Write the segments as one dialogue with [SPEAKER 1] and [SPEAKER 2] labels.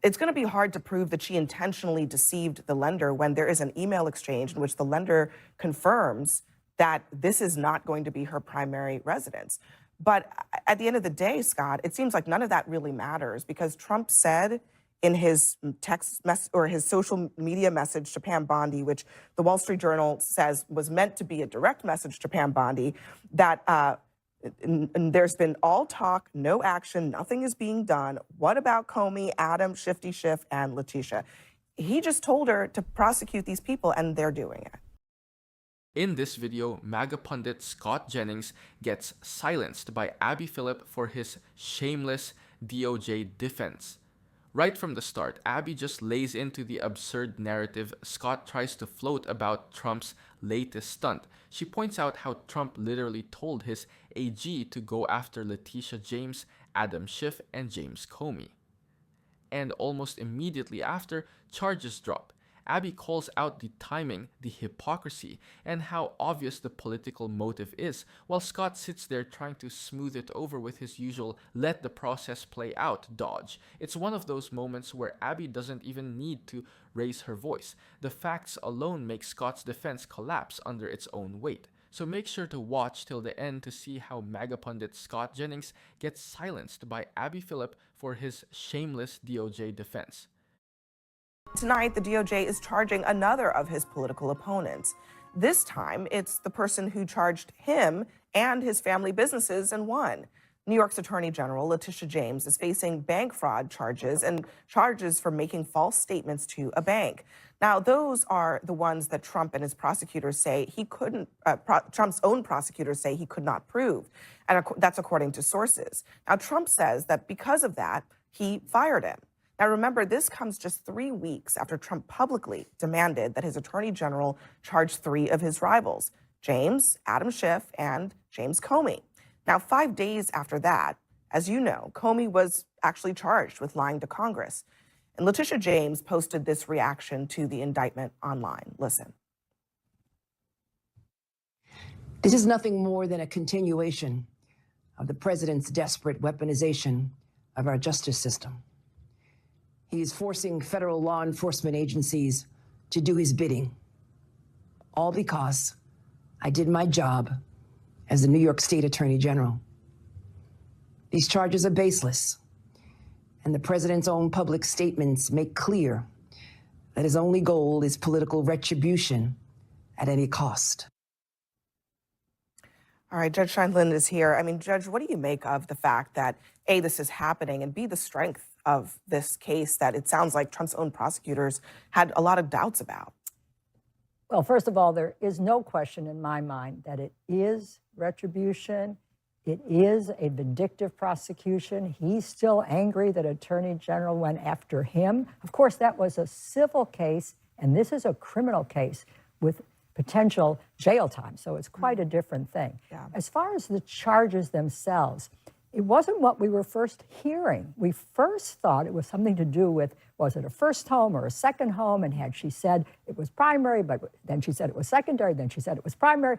[SPEAKER 1] it's going to be hard to prove that she intentionally deceived the lender when there is an email exchange in which the lender confirms that this is not going to be her primary residence. But at the end of the day, Scott, it seems like none of that really matters because Trump said in his text or his social media message to Pam Bondi, which the Wall Street Journal says was meant to be a direct message to Pam Bondi, that and there's been all talk, no action, nothing is being done. What about Comey, Adam, Shifty Schiff, and Letitia? He just told her to prosecute these people, and they're doing it.
[SPEAKER 2] In this video, MAGA pundit Scott Jennings gets silenced by Abby Phillip for his shameless DOJ defense. Right from the start, Abby just lays into the absurd narrative Scott tries to float about Trump's latest stunt. She points out how Trump literally told his AG to go after Letitia James, Adam Schiff, and James Comey. And almost immediately after, charges drop. Abby calls out the timing, the hypocrisy, and how obvious the political motive is, while Scott sits there trying to smooth it over with his usual let the process play out dodge. It's one of those moments where Abby doesn't even need to raise her voice. The facts alone make Scott's defense collapse under its own weight. So make sure to watch till the end to see how MAGA pundit Scott Jennings gets silenced by Abby Phillip for his shameless DOJ defense.
[SPEAKER 1] Tonight, the DOJ is charging another of his political opponents. This time, it's the person who charged him and his family businesses and won. New York's Attorney General Letitia James is facing bank fraud charges and charges for making false statements to a bank. Now, those are the ones that Trump and his prosecutors say he couldn't, Trump's own prosecutors say he could not prove. And that's according to sources. Now, Trump says that because of that, he fired him. Now, remember, this comes just 3 weeks after Trump publicly demanded that his attorney general charge 3 of his rivals, James, Adam Schiff, and James Comey. Now, 5 days after that, as you know, Comey was actually charged with lying to Congress. And Letitia James posted this reaction to the indictment online. Listen.
[SPEAKER 3] This is nothing more than a continuation of the president's desperate weaponization of our justice system. He is forcing federal law enforcement agencies to do his bidding, all because I did my job as the New York State Attorney General. These charges are baseless, and the president's own public statements make clear that his only goal is political retribution at any cost.
[SPEAKER 1] All right, Judge Scheindlin is here. I mean, Judge, what do you make of the fact that, A, this is happening, and B, the strength of this case that it sounds like Trump's own prosecutors had a lot of doubts about?
[SPEAKER 4] Well, first of all, there is no question in my mind that it is retribution. It is a vindictive prosecution. He's still angry that Attorney General went after him. Of course, that was a civil case, and this is a criminal case with potential jail time. So it's quite a different thing.
[SPEAKER 1] Yeah.
[SPEAKER 4] As far as the charges themselves, it wasn't what we were first hearing. We first thought it was something to do with, was it a first home or a second home? And had she said it was primary, but then she said it was secondary, then she said it was primary.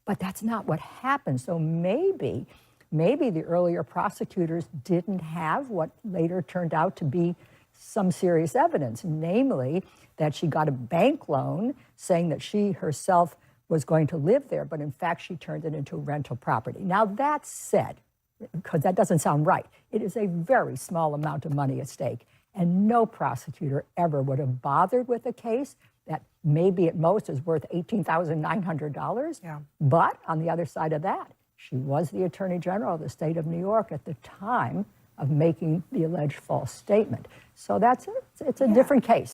[SPEAKER 4] But that's not what happened. So maybe the earlier prosecutors didn't have what later turned out to be some serious evidence, namely that she got a bank loan saying that she herself was going to live there, but in fact, she turned it into rental property. Now, that said, because that doesn't sound right, it is a very small amount of money at stake, and no prosecutor ever would have bothered with a case that maybe at most is worth $18,900.
[SPEAKER 1] Yeah.
[SPEAKER 4] But on the other side of that, she was the Attorney General of the state of New York at the time of making the alleged false statement. So it's a different case.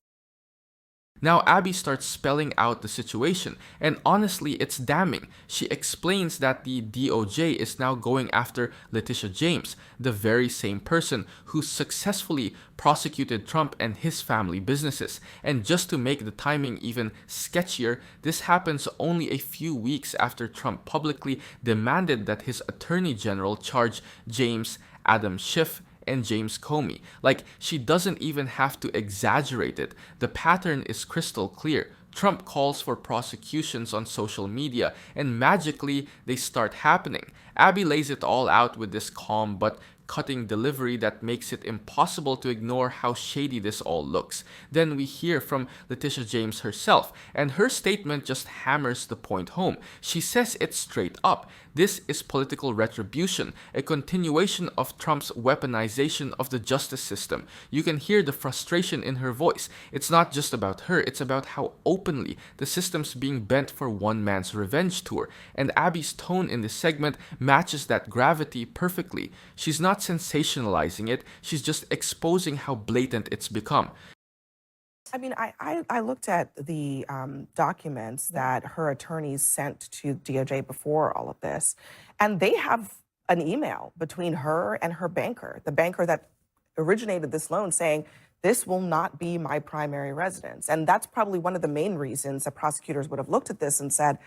[SPEAKER 2] Now Abby starts spelling out the situation, and honestly, it's damning. She explains that the DOJ is now going after Letitia James, the very same person who successfully prosecuted Trump and his family businesses. And just to make the timing even sketchier, this happens only a few weeks after Trump publicly demanded that his attorney general charge James, Adam Schiff, and James Comey. Like, she doesn't even have to exaggerate it. The pattern is crystal clear. Trump calls for prosecutions on social media, and magically, they start happening. Abby lays it all out with this calm but cutting delivery that makes it impossible to ignore how shady this all looks. Then we hear from Letitia James herself, and her statement just hammers the point home. She says it straight up. This is political retribution, a continuation of Trump's weaponization of the justice system. You can hear the frustration in her voice. It's not just about her, it's about how openly the system's being bent for one man's revenge tour. And Abby's tone in this segment matches that gravity perfectly. She's not sensationalizing it, she's just exposing how blatant it's become.
[SPEAKER 1] I mean, I looked at the documents that her attorneys sent to DOJ before all of this, and they have an email between her and her banker, the banker that originated this loan, saying, this will not be my primary residence. And that's probably one of the main reasons that prosecutors would have looked at this and said,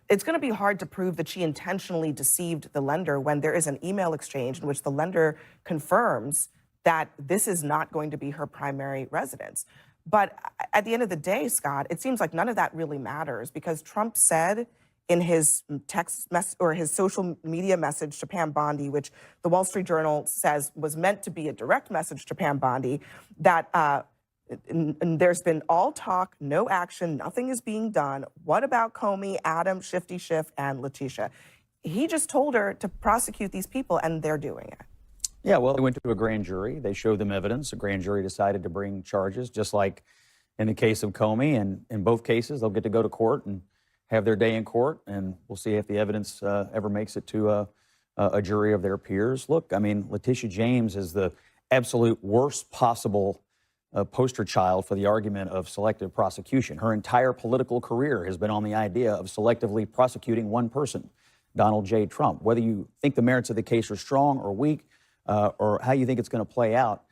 [SPEAKER 1] it's going to be hard to prove that she intentionally deceived the lender when there is an email exchange in which the lender confirms that this is not going to be her primary residence. But at the end of the day, Scott, it seems like none of that really matters, because Trump said in his text mess or his social media message to Pam Bondi, which the Wall Street Journal says was meant to be a direct message to Pam Bondi, that and there's been all talk, no action, nothing is being done. What about Comey, Adam, Shifty Schiff, and Letitia? He just told her to prosecute these people, and they're doing it.
[SPEAKER 5] Yeah, well, they went to a grand jury. They showed them evidence. A grand jury decided to bring charges, just like in the case of Comey. And in both cases, they'll get to go to court and have their day in court. And we'll see if the evidence ever makes it to a jury of their peers. Look, I mean, Letitia James is the absolute worst possible poster child for the argument of selective prosecution. Her entire political career has been on the idea of selectively prosecuting one person, Donald J. Trump. Whether you think the merits of the case are strong or weak, or how you think it's going to play out,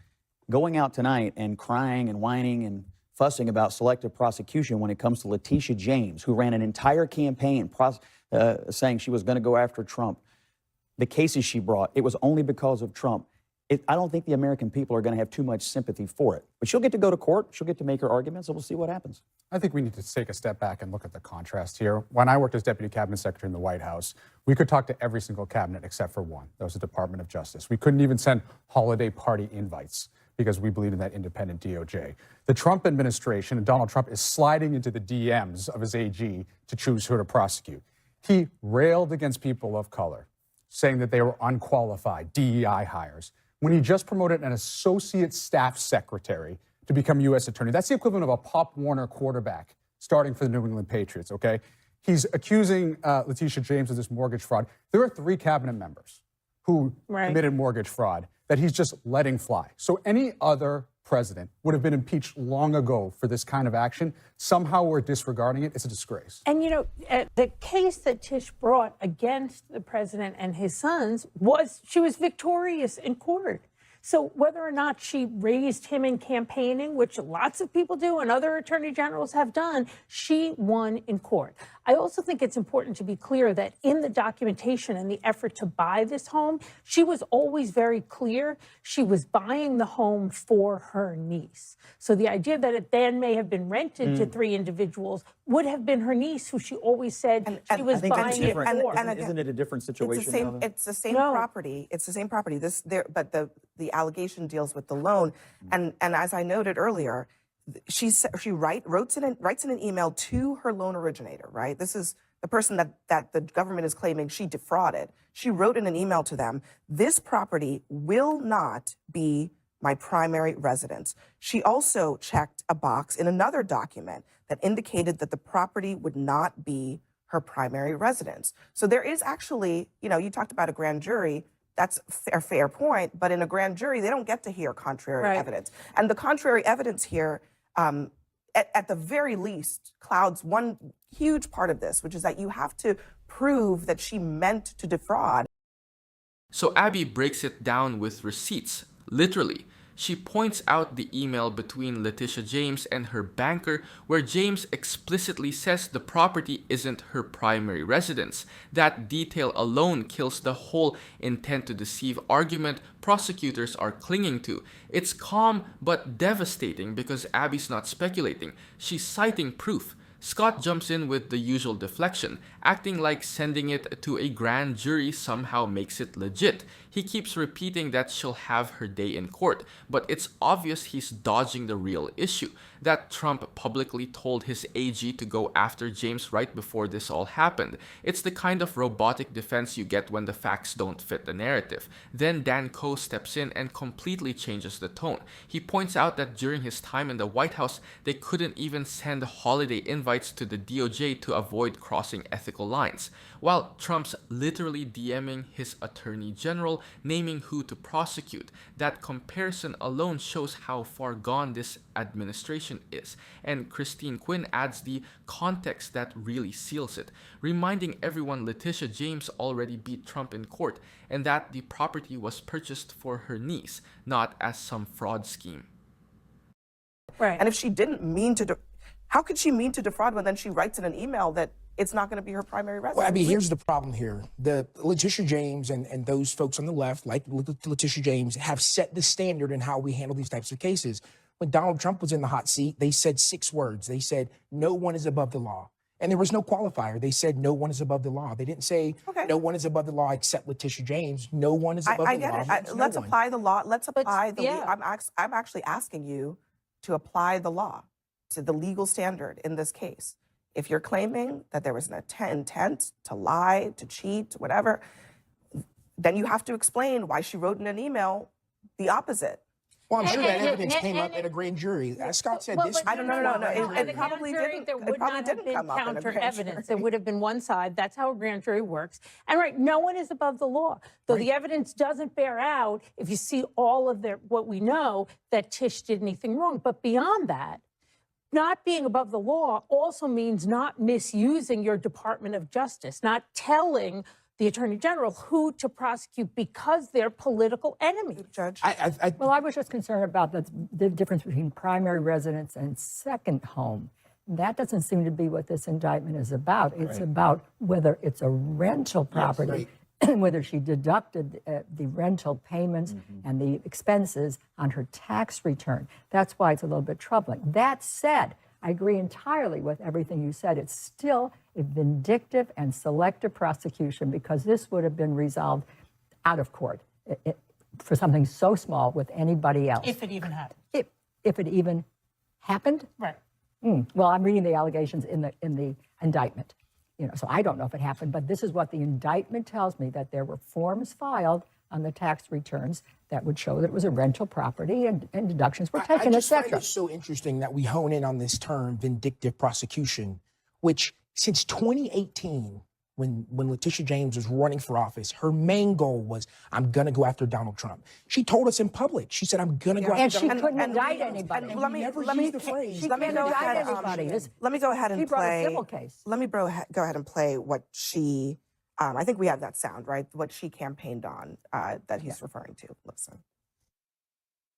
[SPEAKER 5] going out tonight and crying and whining and fussing about selective prosecution when it comes to Letitia James, who ran an entire campaign saying she was going to go after Trump. The cases she brought, it was only because of Trump. I don't think the American people are going to have too much sympathy for it. But she'll get to go to court. She'll get to make her arguments, and we'll see what happens.
[SPEAKER 6] I think we need to take a step back and look at the contrast here. When I worked as Deputy Cabinet Secretary in the White House, we could talk to every single cabinet except for one. That was the Department of Justice. We couldn't even send holiday party invites because we believe in that independent DOJ. The Trump administration and Donald Trump is sliding into the DMs of his AG to choose who to prosecute. He railed against people of color, saying that they were unqualified DEI hires, when he just promoted an associate staff secretary to become U.S. attorney. That's the equivalent of a Pop Warner quarterback starting for the New England Patriots, okay? He's accusing Letitia James of this mortgage fraud. There are 3 cabinet members who committed mortgage fraud that he's just letting fly. So any other president would have been impeached long ago for this kind of action. Somehow we're disregarding it. It's a disgrace.
[SPEAKER 7] And, you know, the case that Tish brought against the president and his sons she was victorious in court. So whether or not she raised him in campaigning, which lots of people do and other attorney generals have done, she won in court. I also think it's important to be clear that in the documentation and the effort to buy this home, she was always very clear she was buying the home for her niece. So the idea that it then may have been rented to 3 individuals would have been her niece, who she always said she was buying it for.
[SPEAKER 5] Isn't it a different situation?
[SPEAKER 1] It's the same property. It's the same property. But the allegation deals with the loan. And as I noted earlier, she writes in an email to her loan originator, right? This is the person that the government is claiming she defrauded. She wrote in an email to them, this property will not be my primary residence. She also checked a box in another document that indicated that the property would not be her primary residence. So there is actually, you know, you talked about a grand jury. That's a fair point. But in a grand jury, they don't get to hear contrary evidence. And the contrary evidence here, at the very least, clouds one huge part of this, which is that you have to prove that she meant to defraud.
[SPEAKER 2] So Abby breaks it down with receipts, literally. She points out the email between Letitia James and her banker, where James explicitly says the property isn't her primary residence. That detail alone kills the whole intent to deceive argument prosecutors are clinging to. It's calm but devastating because Abby's not speculating. She's citing proof. Scott jumps in with the usual deflection, acting like sending it to a grand jury somehow makes it legit. He keeps repeating that she'll have her day in court, but it's obvious he's dodging the real issue, that Trump publicly told his AG to go after James right before this all happened. It's the kind of robotic defense you get when the facts don't fit the narrative. Then Dan Coe steps in and completely changes the tone. He points out that during his time in the White House, they couldn't even send holiday invites to the DOJ to avoid crossing ethical lines, while Trump's literally DMing his attorney general, naming who to prosecute. That comparison alone shows how far gone this administration is, and Christine Quinn adds the context that really seals it, reminding everyone Letitia James already beat Trump in court and that the property was purchased for her niece, not as some fraud scheme.
[SPEAKER 7] Right.
[SPEAKER 1] And if she didn't mean to, how could she mean to defraud when then she writes in an email that it's not going to be her primary residence?
[SPEAKER 8] Well, I mean, here's the problem here. The Letitia James and those folks on the left, like Letitia James, have set the standard in how we handle these types of cases. When Donald Trump was in the hot seat, they said 6 words. They said, no one is above the law. And there was no qualifier. They said, no one is above the law. They didn't say, no one is above the law except Letitia James. No one is above the law.
[SPEAKER 1] I get it. Let's apply the law. Let's apply the law. I'm actually asking you to apply the law to the legal standard in this case. If you're claiming that there was an intent to lie, to cheat, whatever, then you have to explain why she wrote in an email the opposite.
[SPEAKER 8] Well, I'm sure that evidence came up at a grand jury. As Scott said, this.
[SPEAKER 1] I don't know. It probably didn't.
[SPEAKER 7] There would
[SPEAKER 1] It probably
[SPEAKER 7] not have
[SPEAKER 1] didn't
[SPEAKER 7] been
[SPEAKER 1] come up in a
[SPEAKER 7] counter
[SPEAKER 1] grand
[SPEAKER 7] evidence.
[SPEAKER 1] jury.
[SPEAKER 7] There would have been one side. That's how a grand jury works. And right, no one is above the law. Though the evidence doesn't bear out, if you see all of what we know, that Tish did anything wrong. But beyond that, not being above the law also means not misusing your Department of Justice, not telling the Attorney General who to prosecute because they're political enemies.
[SPEAKER 1] Judge.
[SPEAKER 4] Well, I was just concerned about the difference between primary residence and second home. That doesn't seem to be what this indictment is about. It's about whether it's a rental property, and whether she deducted the rental payments and the expenses on her tax return. That's why it's a little bit troubling. That said, I agree entirely with everything you said. It's still a vindictive and selective prosecution because this would have been resolved out of court for something so small with anybody else.
[SPEAKER 7] If it even happened.
[SPEAKER 4] If it even happened?
[SPEAKER 7] Right.
[SPEAKER 4] Well, I'm reading the allegations in the indictment. So I don't know if it happened, but this is what the indictment tells me, that there were forms filed on the tax returns that would show that it was a rental property and deductions were taken,
[SPEAKER 8] I just find
[SPEAKER 4] etc.
[SPEAKER 8] it so interesting that we hone in on this term, vindictive prosecution, which since 2018, when Letitia James was running for office, her main goal was, I'm going to go after Donald Trump. She told us in public, she said, I'm going to go after
[SPEAKER 4] And
[SPEAKER 8] Donald
[SPEAKER 4] she
[SPEAKER 8] Trump.
[SPEAKER 4] couldn't indict anybody.
[SPEAKER 1] Let me go ahead and play what she. I think we have that sound, right? What she campaigned on that he's referring to. Listen.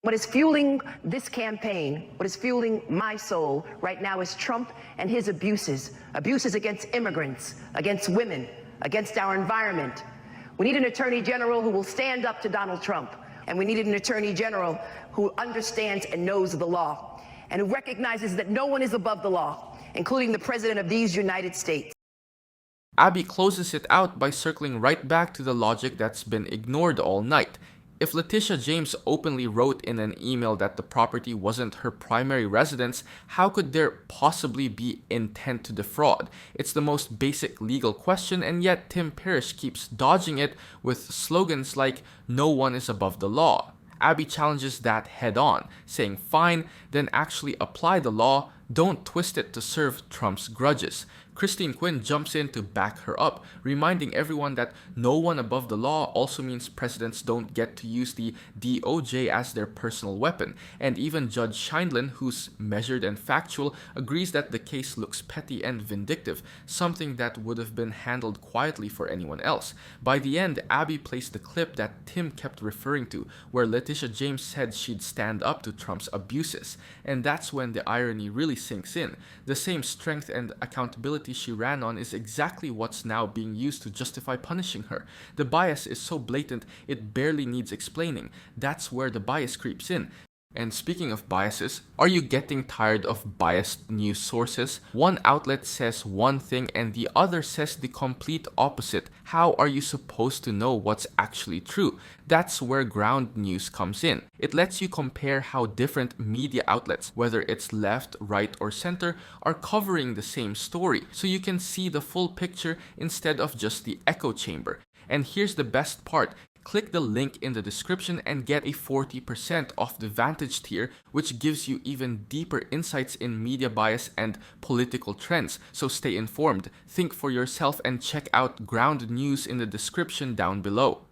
[SPEAKER 3] What is fueling this campaign, what is fueling my soul right now is Trump and his abuses against immigrants, against women, against our environment. We need an attorney general who will stand up to Donald Trump. And we needed an attorney general who understands and knows the law and who recognizes that no one is above the law, including the president of these United States.
[SPEAKER 2] Abby closes it out by circling right back to the logic that's been ignored all night. If Letitia James openly wrote in an email that the property wasn't her primary residence, how could there possibly be intent to defraud? It's the most basic legal question, and yet Tim Parrish keeps dodging it with slogans like, no one is above the law. Abby challenges that head on, saying fine, then actually apply the law, don't twist it to serve Trump's grudges. Christine Quinn jumps in to back her up, reminding everyone that no one above the law also means presidents don't get to use the DOJ as their personal weapon, and even Judge Scheindlin, who's measured and factual, agrees that the case looks petty and vindictive, something that would have been handled quietly for anyone else. By the end, Abby plays the clip that Tim kept referring to, where Letitia James said she'd stand up to Trump's abuses, and that's when the irony really sinks in. The same strength and accountability she ran on is exactly what's now being used to justify punishing her. The bias is so blatant it barely needs explaining. That's where the bias creeps in. And speaking of biases, are you getting tired of biased news sources? One outlet says one thing and the other says the complete opposite. How are you supposed to know what's actually true? That's where ground news comes in. It lets you compare how different media outlets, whether it's left, right, or center, are covering the same story, so you can see the full picture instead of just the echo chamber. And here's the best part. Click the link in the description and get a 40% off the Vantage tier, which gives you even deeper insights in media bias and political trends. So stay informed, think for yourself, and check out ground news in the description down below.